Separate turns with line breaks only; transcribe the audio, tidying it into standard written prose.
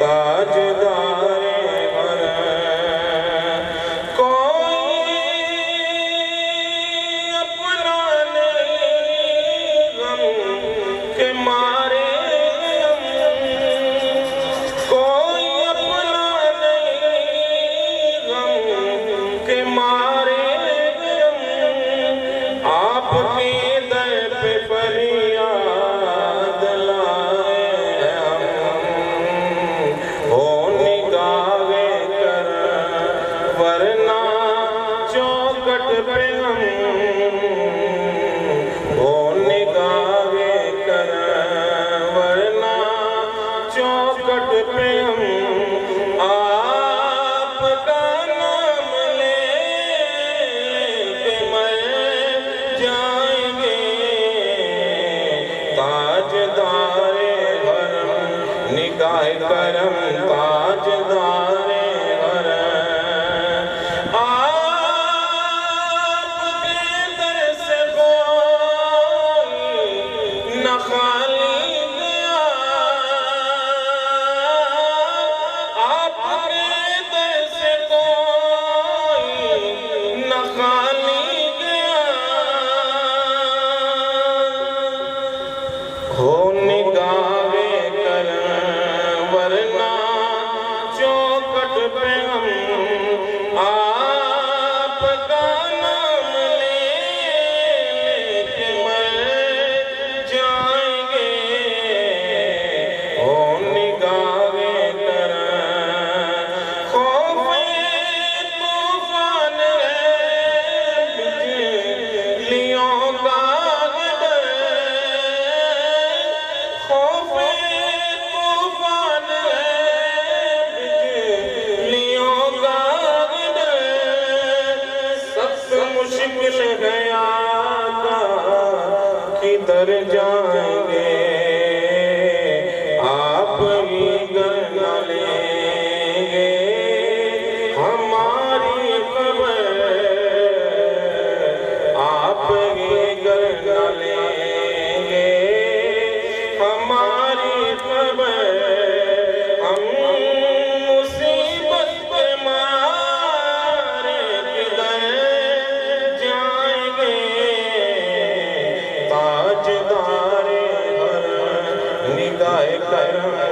تاجدار حرم کوئی اپنا نہیں غم کے مارے کوئی اپنا نہیں غم کے مارے آپ کے در پہ فریاد لائے ہم ہو نگاہ کرم ورنہ چوکٹ پہ ہم ہو نگاہ کرم ورنہ چوکٹ پہ ہم آپ کا نام لے کے مر جائیں گے تاجدار حرم نگاہ کرم تاجدار حرم آپ کے در سے کوئی نہ خالی گیا آپ کے در سے کوئی نہ خالی گیا ہو نگاہ کرم ورنہ چوکٹ پہ ہم آپ کا نام لے کے مر جائیں گے ہو نگاہ کرم خوف طوفان ہے بجلیوں کا ڈر خوف طوفان ہے بجلیوں کا ڈر سخت مشکل ہے آقا کدھر جائیں گے آپ ہی گر نہ لیں گے ہماری خبر آپ ہی گر نہ لیں گے ہماری خبر ہم مصیبت کے مارے کدھر جائیں گے تاجدار حرم نگاہ کرم